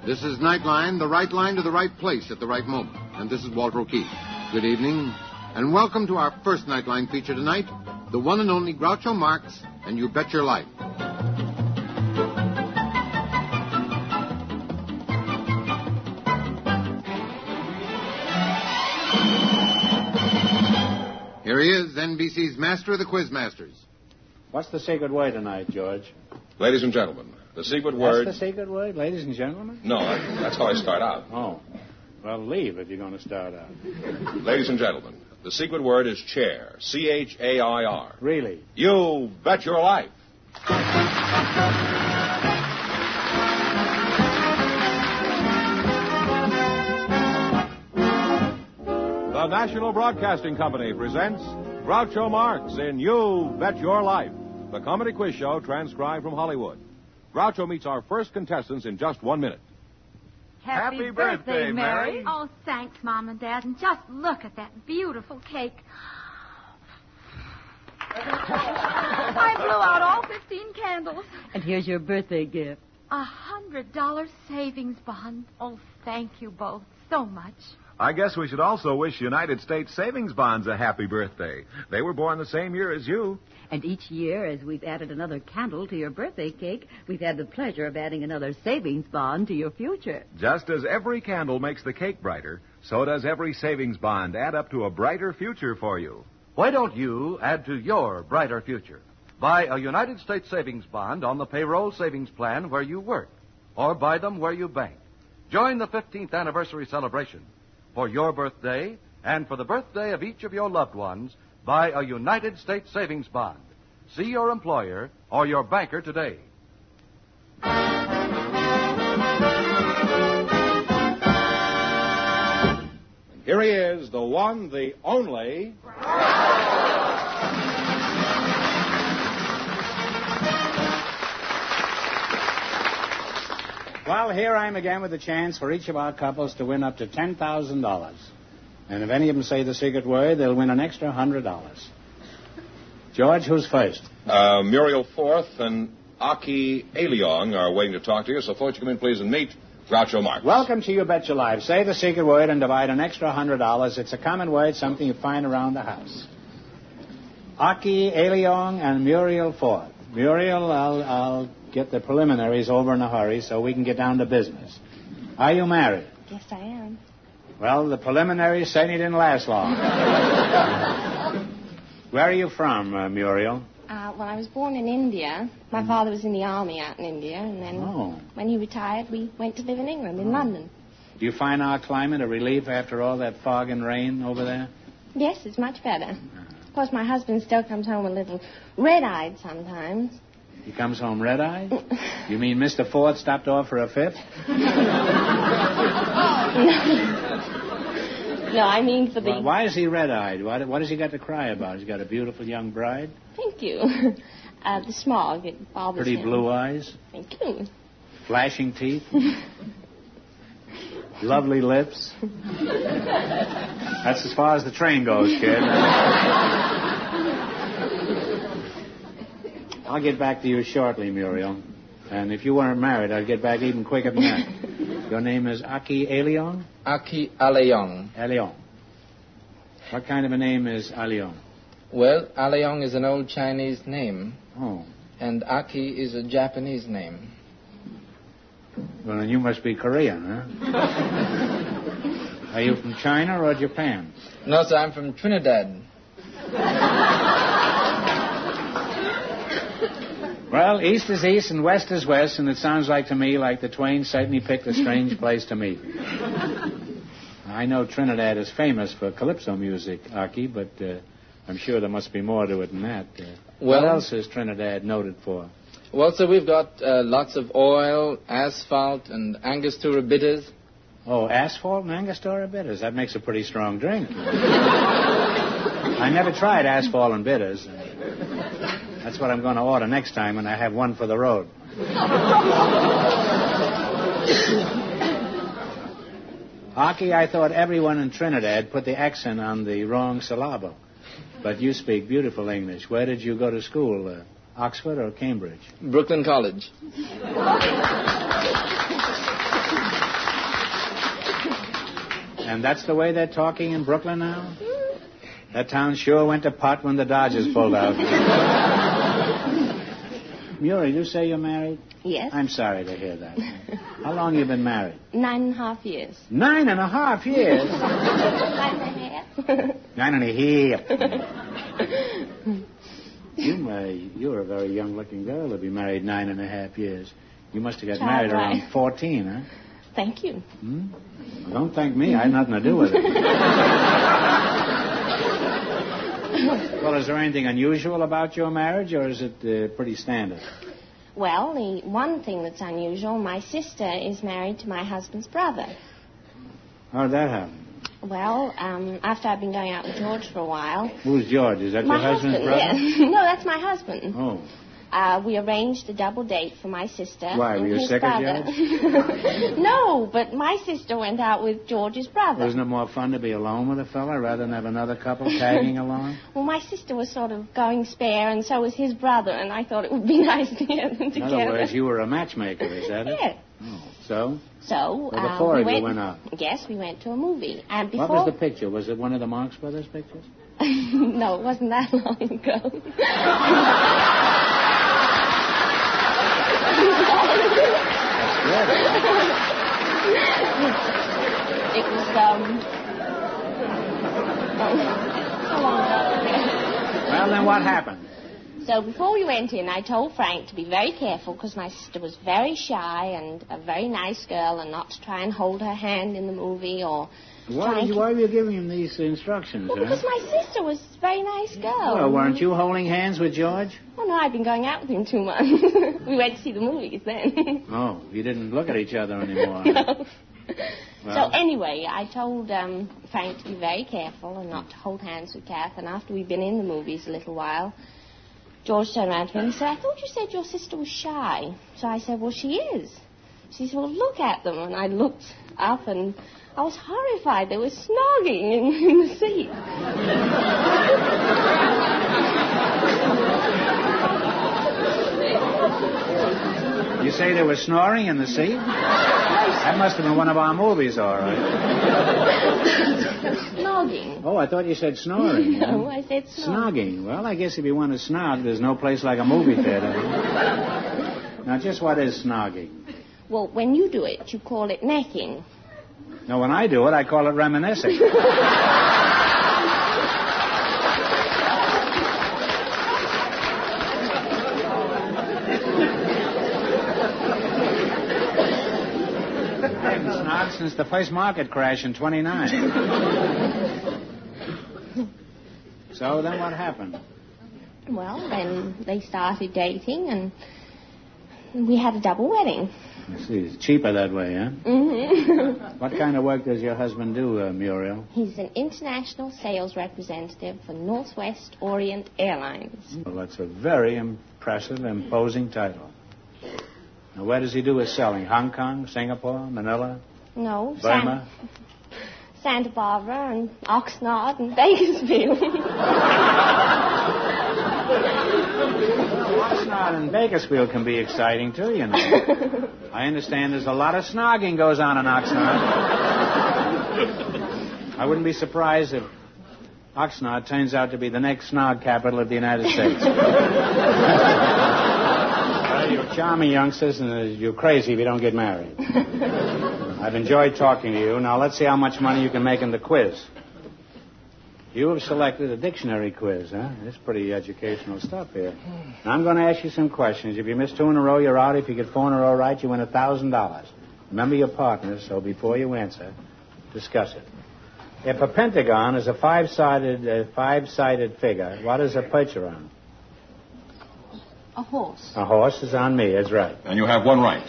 This is Nightline, the right line to the right place at the right moment. And this is Walter O'Keefe. Good evening, and welcome to our first Nightline feature tonight, the one and only Groucho Marx and You Bet Your Life. Here he is, NBC's master of the Quizmasters. What's the secret word tonight, George? Ladies and gentlemen, the secret word... That's the secret word, ladies and gentlemen? No, that's how I start out. Oh. Well, leave if you're going to start out. Ladies and gentlemen, the secret word is chair. C-H-A-I-R. Really? You bet your life. The National Broadcasting Company presents Groucho Marx in You Bet Your Life, the comedy quiz show transcribed from Hollywood. Groucho meets our first contestants in just 1 minute. Happy birthday, Mary. Oh, thanks, Mom and Dad. And just look at that beautiful cake. I blew out all 15 candles. And here's your birthday gift. $100 savings bond. Oh, thank you both so much. I guess we should also wish United States Savings Bonds a happy birthday. They were born the same year as you. And each year, as we've added another candle to your birthday cake, we've had the pleasure of adding another savings bond to your future. Just as every candle makes the cake brighter, so does every savings bond add up to a brighter future for you. Why don't you add to your brighter future? Buy a United States Savings Bond on the payroll savings plan where you work, or buy them where you bank. Join the 15th anniversary celebration. For your birthday and for the birthday of each of your loved ones, buy a United States Savings Bond. See your employer or your banker today. Here he is, the one, the only... Well, here I am again with a chance for each of our couples to win up to $10,000. And if any of them say the secret word, they'll win an extra $100. George, who's first? Muriel Forth and Aki Aliong are waiting to talk to you, so folks, you come in, please, and meet Groucho Marx. Welcome to You Bet Your Life. Say the secret word and divide an extra $100. It's a common word, something you find around the house. Aki Aliong and Muriel Forth. Muriel, I'll get the preliminaries over in a hurry so we can get down to business. Are you married? Yes, I am. Well, the preliminaries certainly didn't last long. Where are you from, Muriel? Well, I was born in India. My father was in the army out in India, and then when he retired, we went to live in England, in London. Do you find our climate a relief after all that fog and rain over there? Yes, it's much better. Of course, my husband still comes home a little red-eyed sometimes. He comes home red-eyed? You mean Mr. Ford stopped off for a fifth? No, I mean for the... Well, why is he red-eyed? What has he got to cry about? He's got a beautiful young bride? Thank you. The smog, it bothers Pretty him. blue eyes? Thank you. Flashing teeth? Lovely lips? That's as far as the train goes, kid. I'll get back to you shortly, Muriel. And if you weren't married, I'd get back even quicker than that. Your name is Aki Aliong? Aki Aliong. Aliong. What kind of a name is Aliong? Well, Aliong is an old Chinese name. Oh. And Aki is a Japanese name. Well, then you must be Korean, huh? Are you from China or Japan? No, sir, I'm from Trinidad. Well, east is east and west is west, and it sounds like to me like the twain certainly picked a strange place to meet. I know Trinidad is famous for calypso music, Aki, but I'm sure there must be more to it than that. What else is Trinidad noted for? Well, sir, we've got lots of oil, asphalt, and Angostura bitters. Oh, asphalt and Angostura bitters. That makes a pretty strong drink. I never tried asphalt and bitters. That's what I'm going to order next time when I have one for the road. Aki, I thought everyone in Trinidad put the accent on the wrong syllable. But you speak beautiful English. Where did you go to school? Oxford or Cambridge? Brooklyn College. And that's the way they're talking in Brooklyn now? That town sure went to pot when the Dodgers pulled out. Muriel, you say you're married? Yes. I'm sorry to hear that. How long have you been married? 9.5 years. 9.5 years? 9.5. 9.5. You're a very young-looking girl to be married 9.5 years. You must have got married around 14, huh? Thank you. Well, don't thank me. I had nothing to do with it. Well, is there anything unusual about your marriage, or is it pretty standard? Well, the one thing that's unusual, my sister is married to my husband's brother. How did that happen? Well, after I've been going out with George for a while... Who's George? Is that your husband's brother? Yes. No, that's my husband. Oh. We arranged a double date for my sister. Why, were you sick of George? No, but my sister went out with George's brother. Wasn't it more fun to be alone with a fella rather than have another couple tagging along? Well, my sister was sort of going spare, and so was his brother, and I thought it would be nice to get them together. In other words, you were a matchmaker, is that it? Yes. Oh, so? So, well, the four of you went out. Yes, we went to a movie. And before... What was the picture? Was it one of the Marx Brothers pictures? No, it wasn't that long ago. It was, Well, then what happened? So before we went in, I told Frank to be very careful because my sister was very shy and a very nice girl and not to try and hold her hand in the movie or... Why were you giving him these instructions? Well, because my sister was a very nice girl. Well, weren't you holding hands with George? Oh, no, I've been going out with him too much. We went to see the movies then. Oh, you didn't look at each other anymore. No. Well. So anyway, I told Frank to be very careful and not to hold hands with Kath. And after we'd been in the movies a little while, George turned around to me and he said, I thought you said your sister was shy. So I said, well, she is. She said, well, look at them. And I looked up and I was horrified. They were snogging in the seat. You say they were snoring in the seat? That must have been one of our movies, all right. Snogging. Oh, I thought you said snoring. No, I said snogging. Well, I guess if you want to snog, there's no place like a movie theater. Now, just what is snogging? Well, when you do it, you call it necking. No, when I do it, I call it reminiscing. I haven't snogged since the first market crash in 29. So then what happened? Well, then they started dating, and we had a double wedding. I see. It's cheaper that way, huh? Mm-hmm. What kind of work does your husband do, Muriel? He's an international sales representative for Northwest Orient Airlines. Well, that's a very impressive, imposing title. Now, where does he do his selling? Hong Kong, Singapore, Manila? No. Burma? Santa Barbara and Oxnard and Bakersfield. Oxnard and Bakersfield can be exciting, too, you know. I understand there's a lot of snogging goes on in Oxnard. I wouldn't be surprised if Oxnard turns out to be the next snog capital of the United States. Well, you're charming youngsters, and you're crazy if you don't get married. I've enjoyed talking to you. Now, let's see how much money you can make in the quiz. You have selected a dictionary quiz, huh? It's pretty educational stuff here. Now, I'm going to ask you some questions. If you miss 2 in a row, you're out. If you get 4 in a row right, you win $1,000. Remember your partners, so before you answer, discuss it. If a pentagon is a five-sided figure, what is a picture on? A horse. A horse is on me, that's right. And you have one right.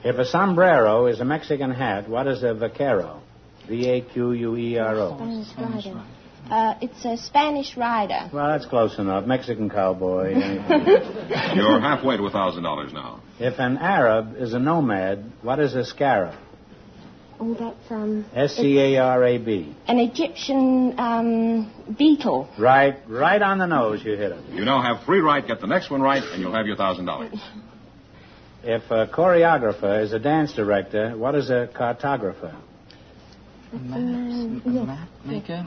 If a sombrero is a Mexican hat, what is a vaquero? V-A-Q-U-E-R-O. Spanish rider. It's a Spanish rider. Well, that's close enough. Mexican cowboy. You're halfway to $1,000 now. If an Arab is a nomad, what is a scarab? Oh, that's, S-C-A-R-A-B. An Egyptian, beetle. Right on the nose, you hit it. You now have 3 right. Get the next one right, and you'll have your $1,000. If a choreographer is a dance director, what is a cartographer? Map maker.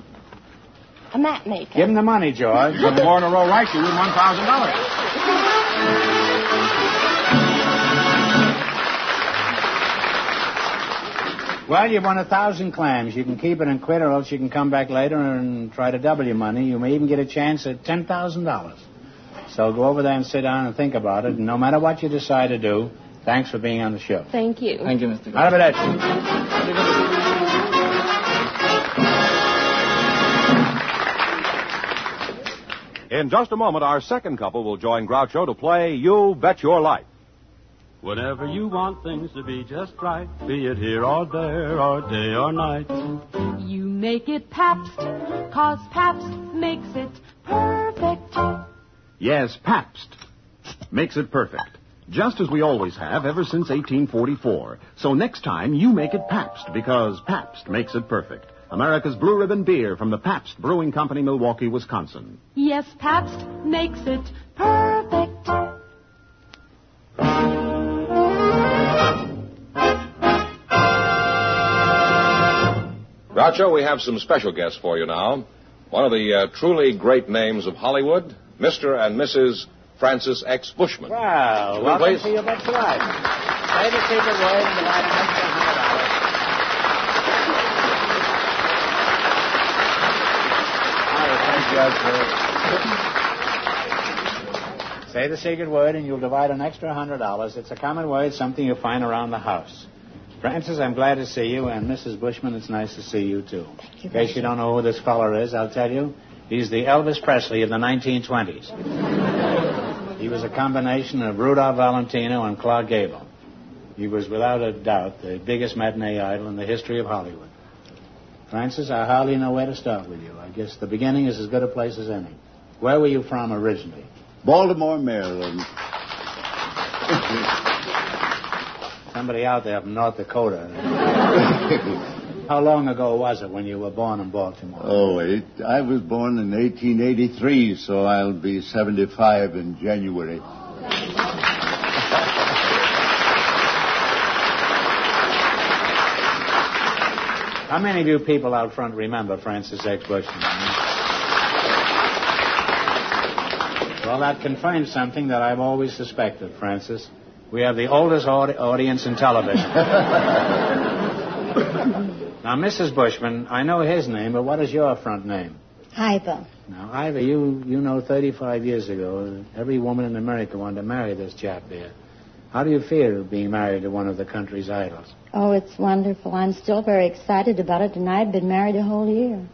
A map maker. Give him the money, George. Look, 4 in a row right, you win $1,000. Well, you won 1,000 clams. You can keep it and quit, or else you can come back later and try to double your money. You may even get a chance at $10,000. So go over there and sit down and think about it. And no matter what you decide to do, thanks for being on the show. Thank you. Thank you, Mr. Arrivederci. In just a moment, our second couple will join Groucho to play You Bet Your Life. Whenever you want things to be just right, be it here or there or day or night. You make it Pabst, 'cause Pabst makes it perfect. Yes, Pabst makes it perfect. Just as we always have ever since 1844. So next time, you make it Pabst, because Pabst makes it perfect. America's Blue Ribbon beer from the Pabst Brewing Company, Milwaukee, Wisconsin. Yes, Pabst makes it perfect. Groucho, we have some special guests for you now. One of the truly great names of Hollywood, Mr. and Mrs. Francis X. Bushman. Well, welcome to You Bet Your Life. Say the secret word and divide an extra $100. Say the secret word and you'll divide an extra $100. It's a common word, something you'll find around the house. Francis, I'm glad to see you, and Mrs. Bushman, it's nice to see you, too. Thank you. In case you don't know who this feller is, I'll tell you. He's the Elvis Presley of the 1920s. He was a combination of Rudolph Valentino and Clark Gable. He was, without a doubt, the biggest matinee idol in the history of Hollywood. Francis, I hardly know where to start with you. I guess the beginning is as good a place as any. Where were you from originally? Baltimore, Maryland. Somebody out there from North Dakota. How long ago was it when you were born in Baltimore? I was born in 1883, so I'll be 75 in January. How many of you people out front remember Francis X. Bushman? Well, that confirms something that I've always suspected, Francis. We have the oldest audience in television. Now, Mrs. Bushman, I know his name, but what is your front name? Iva. Now, Iva, you know 35 years ago, every woman in America wanted to marry this chap there. How do you feel being married to one of the country's idols? Oh, it's wonderful. I'm still very excited about it, and I've been married a whole year.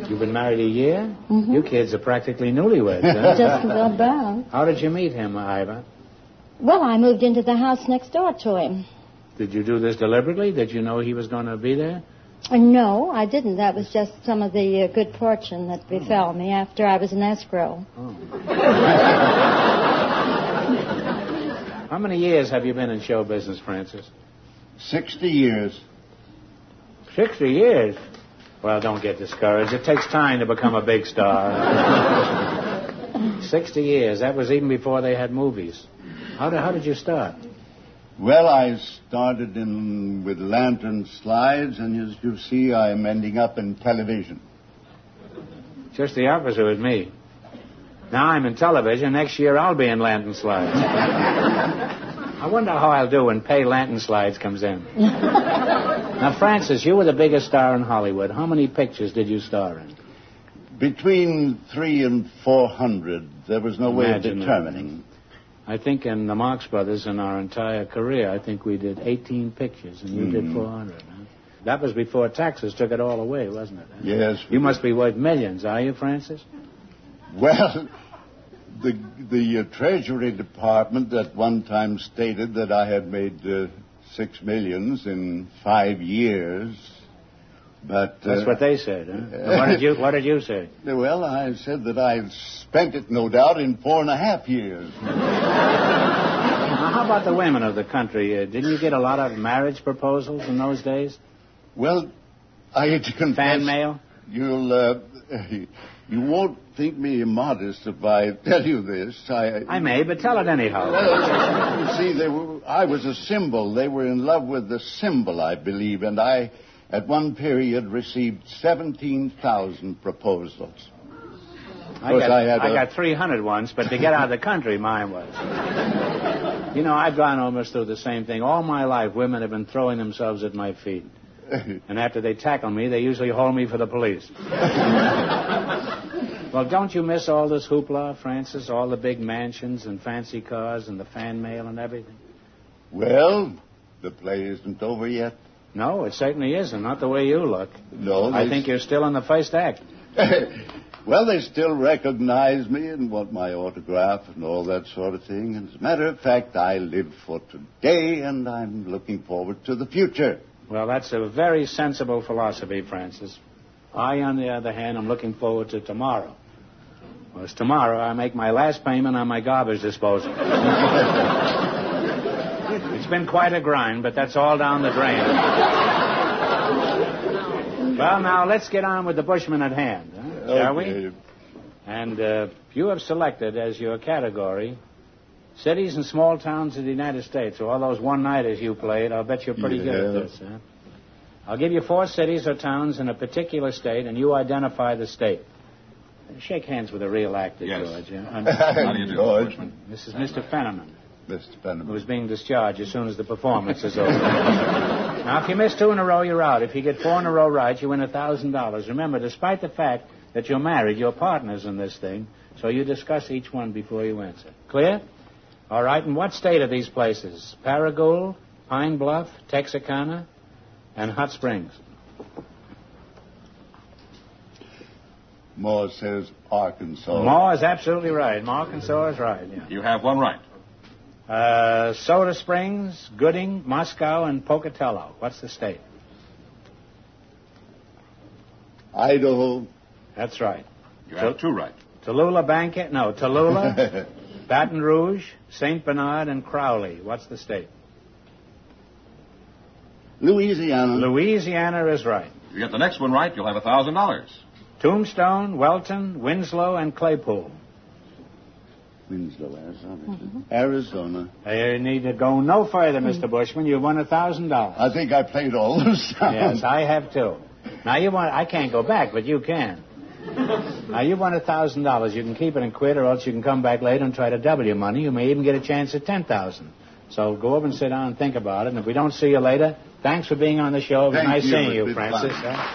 You've been married a year? Mm-hmm. You kids are practically newlyweds, huh? Just about. How did you meet him, Iva? Well, I moved into the house next door to him. Did you do this deliberately? Did you know he was going to be there? No, I didn't. That was just some of the good fortune that befell me after I was in escrow. Oh. How many years have you been in show business, Francis? 60 years. 60 years? Well, don't get discouraged. It takes time to become a big star. 60 years. That was even before they had movies. How did you start? Well, I started with lantern slides, and as you see, I'm ending up in television. Just the opposite with me. Now I'm in television. Next year I'll be in lantern slides. I wonder how I'll do when Pay Lantern Slides comes in. Now, Francis, you were the biggest star in Hollywood. How many pictures did you star in? Between 300 and 400. There was no way of determining. I think in the Marx Brothers, in our entire career, I think we did 18 pictures, and you did 400. Huh? That was before taxes took it all away, wasn't it? Yes. You must be worth millions, are you, Francis? Well, the Treasury Department at one time stated that I had made $6 million in 5 years. But that's what they said, huh? What did you say? Well, I said that I spent it, no doubt, in 4.5 years. Now, how about the women of the country? Didn't you get a lot of marriage proposals in those days? Well, I had to confess. Fan mail? You won't think me immodest if I tell you this. I may, but tell it anyhow. You see, I was a symbol. They were in love with the symbol, I believe, and I, at one period, received 17,000 proposals. I got 300 once, but to get out of the country, mine was. You know, I've gone almost through the same thing. All my life, women have been throwing themselves at my feet. And after they tackle me, they usually hold me for the police. Well, don't you miss all this hoopla, Francis? All the big mansions and fancy cars and the fan mail and everything? Well, the play isn't over yet. No, it certainly isn't. Not the way you look. No. I think you're still in the first act. Well, they still recognize me and want my autograph and all that sort of thing. And as a matter of fact, I live for today, and I'm looking forward to the future. Well, that's a very sensible philosophy, Francis. I, on the other hand, am looking forward to tomorrow. Whereas tomorrow I make my last payment on my garbage disposal. It's been quite a grind, but that's all down the drain. Well, now, let's get on with the Bushman at hand, shall we? And you have selected as your category cities and small towns in the United States. So all those one-nighters you played, I'll bet you're pretty good at this, huh? I'll give you 4 cities or towns in a particular state, and you identify the state. Shake hands with a real actor, yes. George. Yeah? How do you do, George? This is Mr. Fenneman. Mr. Fenneman. Who's being discharged as soon as the performance is over. Now, if you miss 2 in a row, you're out. If you get 4 in a row right, you win $1,000. Remember, despite the fact that you're married, you're partners in this thing, so you discuss each one before you answer. Clear? All right, and what state are these places? Paragould, Pine Bluff, Texarkana, and Hot Springs. Moore says Arkansas. Moore is absolutely right. Arkansas is right, yeah. You have one right. Soda Springs, Gooding, Moscow, and Pocatello. What's the state? Idaho. That's right. You have 2 right. Tallulah, Baton Rouge, St. Bernard, and Crowley. What's the state? Louisiana. Louisiana is right. If you get the next one right, you'll have $1,000. Tombstone, Welton, Winslow, and Claypool. Winslow, Arizona. You need to go no further, Mr. Bushman. You won $1,000. I think I played all those sounds. Yes, I have too. Now I can't go back, but you can. Now you won $1,000. You can keep it and quit, or else you can come back later and try to double your money. You may even get a chance at $10,000. So go over and sit down and think about it. And if we don't see you later, thanks for being on the show. It was nice seeing you, Francis. Bye-bye.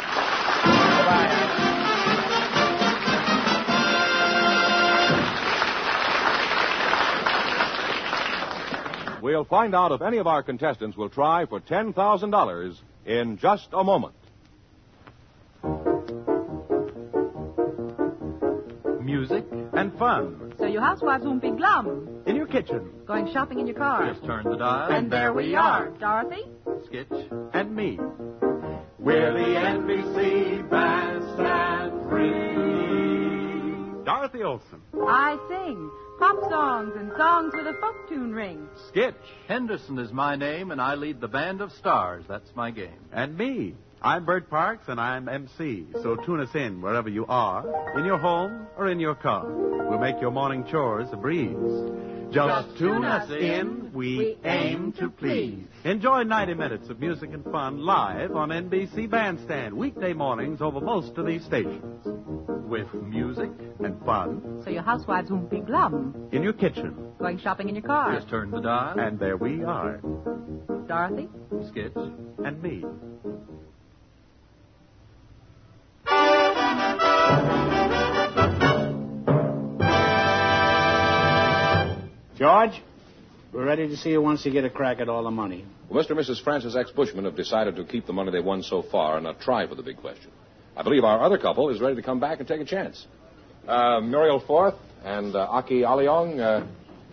We'll find out if any of our contestants will try for $10,000 in just a moment. Music and fun. So your housewives won't be glum. In your kitchen. Going shopping in your car. Just turn the dial. And there we are. Dorothy? Skitch and me. We're the NBC Bandstand 3. Dorothy Olson. I sing pop songs and songs with a folk tune ring. Skitch. Henderson is my name, and I lead the Band of Stars. That's my game. And me. I'm Bert Parks, and I'm MC. So tune us in wherever you are, in your home or in your car. We'll make your morning chores a breeze. Just tune us in. We aim to please. Enjoy 90 minutes of music and fun live on NBC Bandstand, weekday mornings over most of these stations. With music and fun. So your housewives won't be glum. In your kitchen. Going shopping in your car. Just turn the dial. And there we are. Dorothy? Skitch. And me. George, we're ready to see you once you get a crack at all the money. Well, Mr. and Mrs. Francis X. Bushman have decided to keep the money they won so far and not try for the big question. I believe our other couple is ready to come back and take a chance. Muriel Forth and Aki Aliong,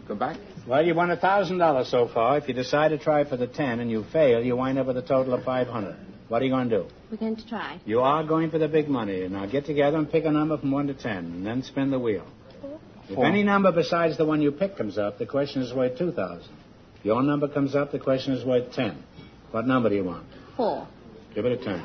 come back. Well, you won $1,000 so far. If you decide to try for the 10 and you fail, you wind up with a total of $500. What are you going to do? We're going to try. You are going for the big money. Now get together and pick a number from 1 to 10, and then spin the wheel. If any number besides the one you pick comes up, the question is worth $2,000. If your number comes up, the question is worth 10. What number do you want? 4. Give it a turn.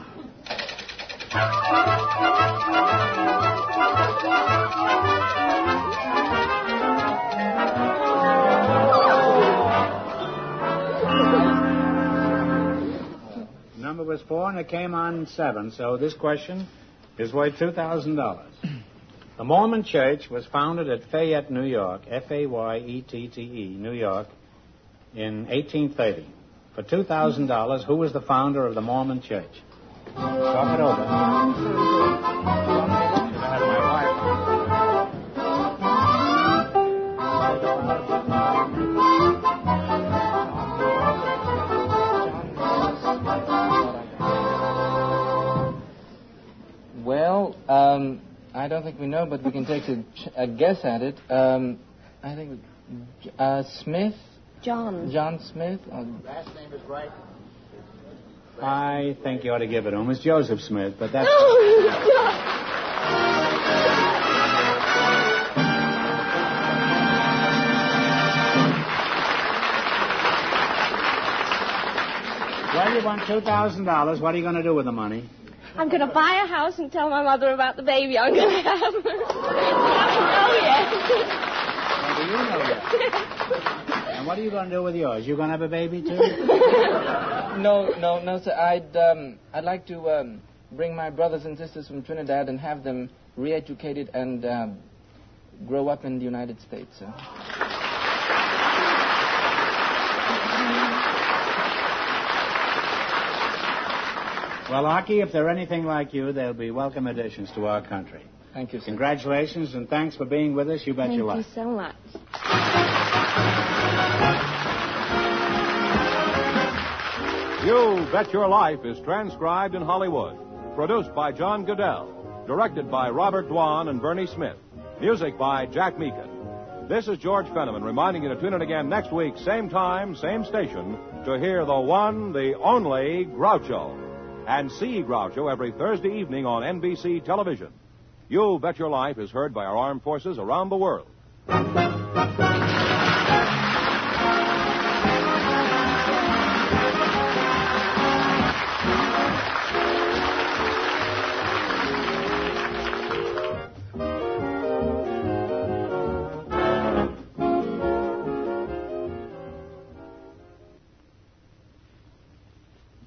was 4 and it came on 7, so this question is worth $2,000. The Mormon Church was founded at Fayette, New York, F-A-Y-E-T-T-E, New York, in 1830. For $2,000, who was the founder of the Mormon Church? Talk it over. Well, I don't think we know, but we can take a guess at it. I think Smith? John Smith? Last name is right. I think you ought to give it to him. It's Joseph Smith, but that's... Well, you want $2,000. What are you going to do with the money? I'm going to buy a house and tell my mother about the baby I'm going to have. I Well, do you know yet? And what are you going to do with yours? You going to have a baby, too? No, sir. I'd like to bring my brothers and sisters from Trinidad and have them re-educated and grow up in the United States, sir. Well, Aki, if they're anything like you, they'll be welcome additions to our country. Thank you, sir. Congratulations, and thanks for being with us. You bet your life. Thank you so much. You Bet Your Life is transcribed in Hollywood. Produced by John Goodell. Directed by Robert Dwan and Bernie Smith. Music by Jack Meakin. This is George Fenneman reminding you to tune in again next week, same time, same station, to hear the one, the only Groucho. And see Groucho every Thursday evening on NBC television. You Bet Your Life is heard by our armed forces around the world.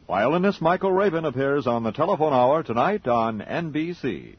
Violinist Michael Rabin appears on the telephone hour tonight on NBC.